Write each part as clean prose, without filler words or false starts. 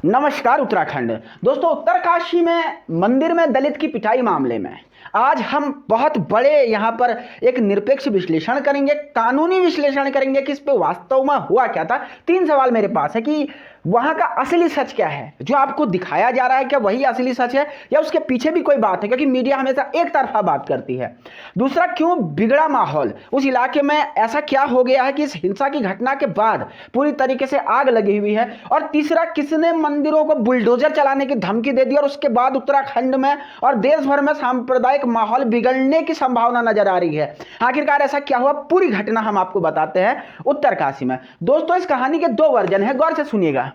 नमस्कार उत्तराखंड। दोस्तों, उत्तरकाशी में मंदिर में दलित की पिटाई मामले में आज हम बहुत बड़े यहाँ पर एक निरपेक्ष विश्लेषण करेंगे, कानूनी विश्लेषण करेंगे कि इस पे वास्तव में हुआ क्या था। 3 सवाल मेरे पास है कि वहाँ का असली सच क्या है, जो आपको दिखाया जा रहा है क्या वही असली सच है या उसके पीछे भी कोई बात है, क्योंकि मीडिया हमेशा एक तरफा बात करती है। दूसरा, क्यों बिगड़ा माहौल, उस इलाके में ऐसा क्या हो गया है कि इस हिंसा की घटना के बाद पूरी तरीके से आग लगी हुई है। और तीसरा, किसने मंदिरों को बुलडोजर चलाने की धमकी दे दी और उसके बाद उत्तराखंड में और देश भर में सांप्रदायिक माहौल बिगड़ने की संभावना नजर आ रही है। आखिरकार ऐसा क्या हुआ, पूरी घटना हम आपको बताते हैं उत्तरकाशी में। दोस्तों, इस कहानी के 2 वर्जन है, गौर से सुनिएगा।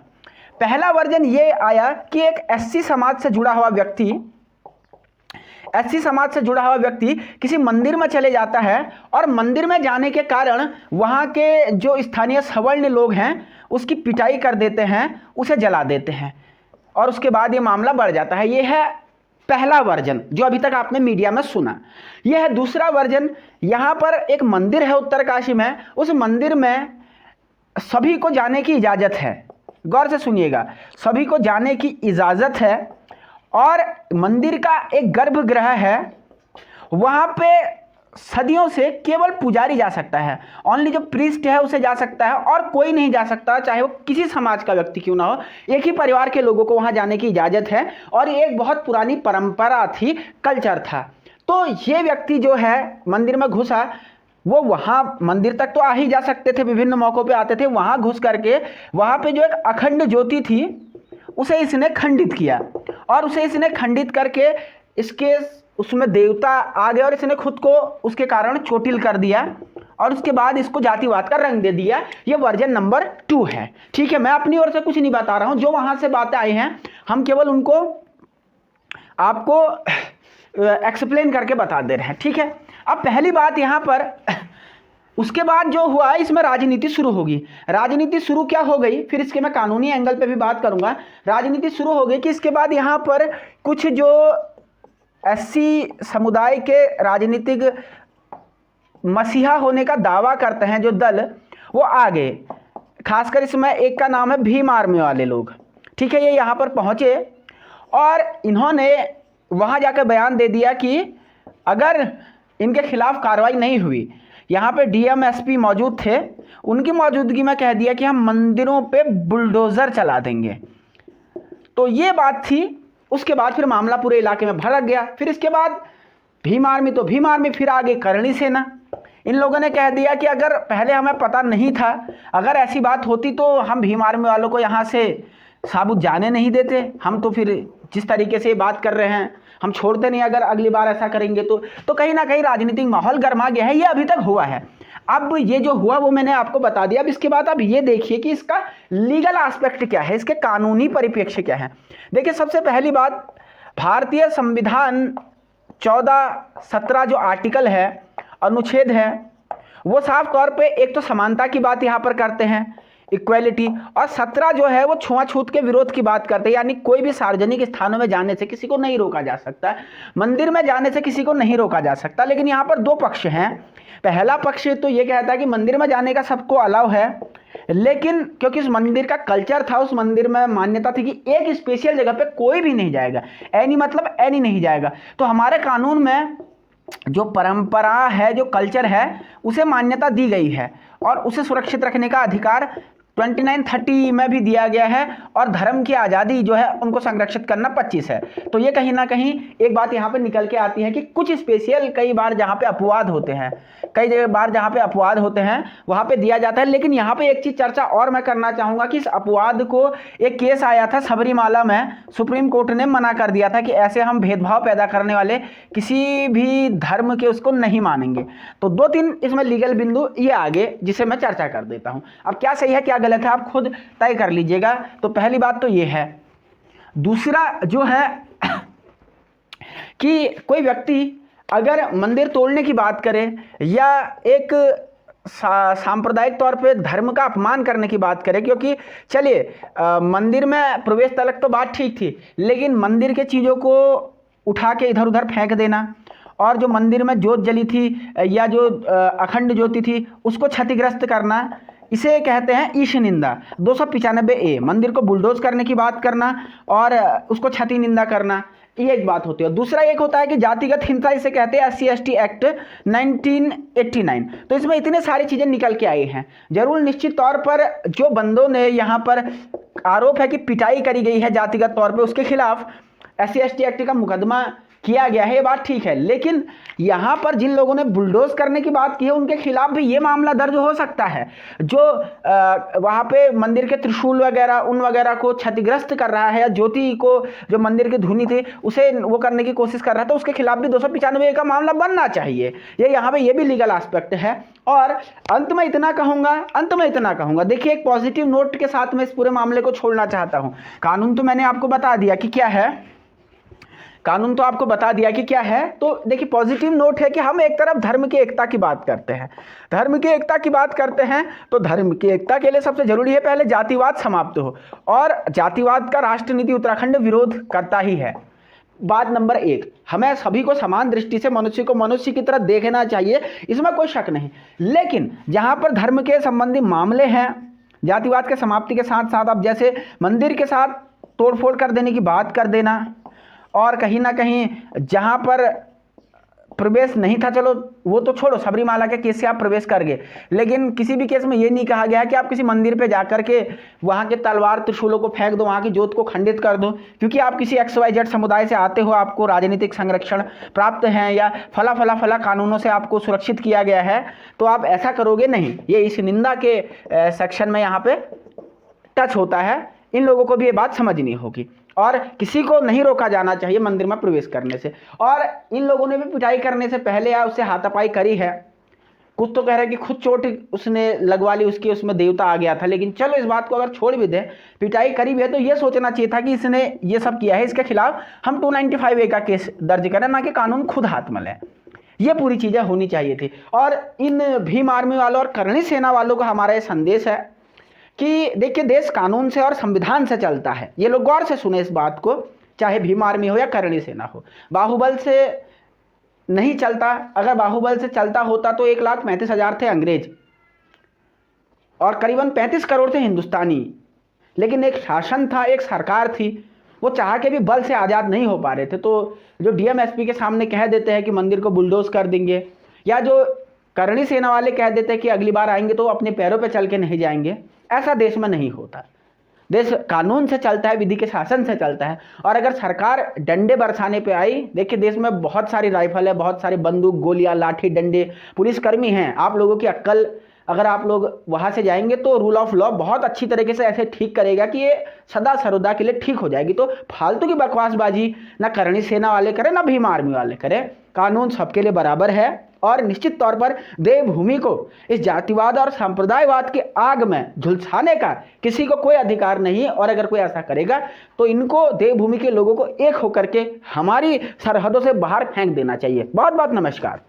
पहला वर्जन ये आया कि एक एससी समाज से जुड़ा हुआ व्यक्ति किसी मंदिर में चले जाता है और मंदिर में जाने के कारण वहां के जो स्थानीय सवर्ण लोग हैं उसकी पिटाई कर देते हैं, उसे जला देते हैं और उसके बाद ये मामला बढ़ जाता है। ये है पहला वर्जन जो अभी तक आपने मीडिया में सुना। यह है दूसरा वर्जन। यहां पर एक मंदिर है उत्तरकाशी में, उस मंदिर में सभी को जाने की इजाजत है। गौर से सुनिएगा, सभी को जाने की इजाजत है और मंदिर का एक गर्भगृह है, वहां पे सदियों से केवल पुजारी जा सकता है, ओनली जो प्रीस्ट है उसे जा सकता है और कोई नहीं जा सकता, चाहे वो किसी समाज का व्यक्ति क्यों ना हो। एक ही परिवार के लोगों को वहां जाने की इजाजत है और ये एक बहुत पुरानी परंपरा थी, कल्चर था। तो ये व्यक्ति जो है मंदिर में घुसा, वो वहां मंदिर तक तो आ ही जा सकते थे, विभिन्न मौकों पे आते थे। वहां घुस करके वहां पे जो एक अखंड ज्योति थी उसे इसने खंडित किया और उसे इसने खंडित करके इसके उसमें देवता आ गए और इसने खुद को उसके कारण चोटिल कर दिया और उसके बाद इसको जातिवाद का रंग दे दिया। ये वर्जन नंबर 2 है। ठीक है, मैं अपनी ओर से कुछ नहीं बता रहा हूं, जो वहां से बातें आई हैं हम केवल उनको आपको एक्सप्लेन करके बता दे रहे हैं। ठीक है, अब पहली बात यहां पर, उसके बाद जो हुआ इसमें राजनीति शुरू होगी। राजनीति शुरू क्या हो गई, फिर इसके मैं कानूनी एंगल पे भी बात करूंगा। राजनीति शुरू हो गई कि इसके बाद यहां पर कुछ जो एससी समुदाय के राजनीतिक मसीहा होने का दावा करते हैं जो दल, वो आ गए। खासकर इसमें एक का नाम है भीम आर्मी वाले लोग। ठीक है, ये यहाँ पर पहुंचे और इन्होंने वहां जाकर बयान दे दिया कि अगर इनके खिलाफ कार्रवाई नहीं हुई, यहाँ पे डीएम एसपी मौजूद थे, उनकी मौजूदगी में कह दिया कि हम मंदिरों पे बुलडोजर चला देंगे। तो ये बात थी। उसके बाद फिर मामला पूरे इलाके में भड़क गया। फिर इसके बाद भीम आर्मी तो भीम आर्मी, फिर आगे करणी सेना। इन लोगों ने कह दिया कि अगर पहले हमें पता नहीं था, अगर ऐसी बात होती तो हम भीम आर्मी वालों को यहाँ से साबुत जाने नहीं देते। हम तो फिर जिस तरीके से बात कर रहे हैं हम छोड़ते नहीं, अगर अगली बार ऐसा करेंगे तो कहीं ना कहीं राजनीतिक माहौल गर्मा गया है। ये अभी तक हुआ है। अब ये जो हुआ वो मैंने आपको बता दिया। अब इसके बाद अब ये देखिए कि इसका लीगल एस्पेक्ट क्या है, इसके कानूनी परिप्रेक्ष्य क्या है। देखिए, सबसे पहली बात, भारतीय संविधान 14-17 जो आर्टिकल है, अनुच्छेद है, वो साफ तौर पे एक तो समानता की बात यहाँ पर करते हैं, इक्वेलिटी, और 17 जो है वो छुआछूत के विरोध की बात करते हैं, यानी कोई भी सार्वजनिक स्थानों में जाने से किसी को नहीं रोका जा सकता, मंदिर में जाने से किसी को नहीं रोका जा सकता। लेकिन यहाँ पर 2 पक्ष हैं। पहला पक्ष तो ये कहता है कि मंदिर में जाने का सबको अलाउ है, लेकिन क्योंकि उस मंदिर का कल्चर था, उस मंदिर में मान्यता थी कि एक स्पेशल जगह पे कोई भी नहीं जाएगा, एनी मतलब एनी नहीं जाएगा। तो हमारे कानून में जो परंपरा है, जो कल्चर है, उसे मान्यता दी गई है और उसे सुरक्षित रखने का अधिकार 29-30 में भी दिया गया है और धर्म की आज़ादी जो है उनको संरक्षित करना 25 है। तो ये कहीं ना कहीं एक बात यहाँ पे निकल के आती है कि कुछ स्पेशल कई बार जहाँ पे अपवाद होते हैं, कई जगह बार जहाँ पे अपवाद होते हैं वहाँ पे दिया जाता है। लेकिन यहाँ पे एक चीज़ चर्चा और मैं करना चाहूँगा कि इस अपवाद को, एक केस आया था सबरीमाला में, सुप्रीम कोर्ट ने मना कर दिया था कि ऐसे हम भेदभाव पैदा करने वाले किसी भी धर्म के उसको नहीं मानेंगे। तो 2-3 इसमें लीगल बिंदु ये आगे जिसे मैं चर्चा कर देता हूँ। अब क्या सही है क्या गलत है आप खुद तय कर लीजिएगा। तो पहली बात तो ये है। दूसरा जो है कि कोई व्यक्ति अगर मंदिर तोड़ने की बात करे या एक सांप्रदायिक तौर पे धर्म का अपमान करने की बात करे, क्योंकि चलिए मंदिर में प्रवेश तक तो बात ठीक थी, लेकिन मंदिर के चीज़ों को उठा के इधर उधर फेंक देना और जो मंदिर में ज्योत जली थी या जो अखंड ज्योति थी उसको क्षतिग्रस्त करना, इसे कहते हैं ईश निंदा। 295A मंदिर को बुलडोज करने की बात करना और उसको क्षति निंदा करना, ये एक बात होती है। दूसरा एक होता है कि जातिगत हिंसा, इसे कहते हैं SC/ST एक्ट 1989। तो इसमें इतने सारी चीज़ें निकल के आई हैं। जरूर निश्चित तौर पर जो बंदों ने यहाँ पर आरोप है कि पिटाई करी गई है जातिगत तौर पर, उसके खिलाफ SC/ST एक्ट का मुकदमा किया गया है, ये बात ठीक है। लेकिन यहाँ पर जिन लोगों ने बुलडोज करने की बात की है उनके खिलाफ भी ये मामला दर्ज हो सकता है। जो वहाँ पे मंदिर के त्रिशूल वगैरह उन वगैरह को क्षतिग्रस्त कर रहा है, या ज्योति को जो मंदिर की धुनी थी उसे वो करने की कोशिश कर रहा था, उसके खिलाफ भी 295 का मामला बनना चाहिए। ये यहाँ पे ये भी लीगल एस्पेक्ट है। और अंत में इतना कहूँगा, देखिए एक पॉजिटिव नोट के साथ मैं इस पूरे मामले को छोड़ना चाहता हूँ। कानून तो मैंने आपको बता दिया कि क्या है, तो देखिए पॉजिटिव नोट है कि हम एक तरफ धर्म की एकता की बात करते हैं, तो धर्म की एकता के लिए सबसे जरूरी है पहले जातिवाद समाप्त हो, और जातिवाद का राष्ट्र नीति उत्तराखंड विरोध करता ही है। बात नंबर 1, हमें सभी को समान दृष्टि से मनुष्य को मनुष्य की तरह देखना चाहिए, इसमें कोई शक नहीं। लेकिन जहां पर धर्म के संबंधी मामले हैं, जातिवाद के समाप्ति के साथ साथ अब जैसे मंदिर के साथ तोड़फोड़ कर देने की बात कर देना, और कहीं ना कहीं जहां पर प्रवेश नहीं था, चलो वो तो छोड़ो, सबरीमाला के केस से आप प्रवेश कर गए, लेकिन किसी भी केस में ये नहीं कहा गया है कि आप किसी मंदिर पे जाकर के वहाँ के तलवार त्रिशूलों को फेंक दो, वहाँ की जोत को खंडित कर दो, क्योंकि आप किसी XYZ समुदाय से आते हो, आपको राजनीतिक संरक्षण प्राप्त है या फला कानूनों से आपको सुरक्षित किया गया है, तो आप ऐसा करोगे नहीं। ये इस निंदा के सेक्शन में यहाँ पे टच होता है। इन लोगों को भी ये बात समझनी होगी, और किसी को नहीं रोका जाना चाहिए मंदिर में प्रवेश करने से। और इन लोगों ने भी पिटाई करने से पहले या उससे हाथापाई करी है, कुछ तो कह रहे हैं कि खुद चोट उसने लगवा ली, उसकी उसमें देवता आ गया था, लेकिन चलो इस बात को अगर छोड़ भी दें, पिटाई करी भी है तो ये सोचना चाहिए था कि इसने ये सब किया है, इसके खिलाफ हम 295A का केस दर्ज करें, ना कि कानून खुद हाथ में लें। ये पूरी चीज़ें होनी चाहिए थी। और इन भीम आर्मी वालों और करणी सेना वालों को हमारा ये संदेश है कि देखिए देश कानून से और संविधान से चलता है। ये लोग गौर से सुने इस बात को, चाहे भीम आर्मी हो या करणी सेना हो। बाहुबल से नहीं चलता, अगर बाहुबल से चलता होता तो 1,35,000 थे अंग्रेज और करीबन 35 करोड़ थे हिंदुस्तानी, लेकिन एक शासन था, एक सरकार थी, वो चाह के भी बल से आज़ाद नहीं हो पा रहे थे। तो जो DMSP के सामने कह देते हैं कि मंदिर को बुलडोज कर देंगे, या जो करणी सेना वाले कह देते हैं कि अगली बार आएंगे तो अपने पैरों पे चल के नहीं जाएंगे, ऐसा देश में नहीं होता। देश कानून से चलता है, विधि के शासन से चलता है। और अगर सरकार डंडे बरसाने पे आई, देखिए देश में बहुत सारी राइफल है, बहुत सारी बंदूक, गोलियां, लाठी, डंडे, पुलिसकर्मी हैं। आप लोगों की अक्ल, अगर आप लोग वहाँ से जाएंगे तो रूल ऑफ लॉ बहुत अच्छी तरीके से ऐसे ठीक करेगा कि ये सदा सर्वदा के लिए ठीक हो जाएगी। तो फालतू की बकवासबाजी ना करणी सेना वाले करें, ना भीम आर्मी वाले करें। कानून सबके लिए बराबर है, और निश्चित तौर पर देवभूमि को इस जातिवाद और सांप्रदायवाद के आग में झुलसाने का किसी को कोई अधिकार नहीं है। और अगर कोई ऐसा करेगा तो इनको, देवभूमि के लोगों को एक होकर के हमारी सरहदों से बाहर फेंक देना चाहिए। बहुत बहुत नमस्कार।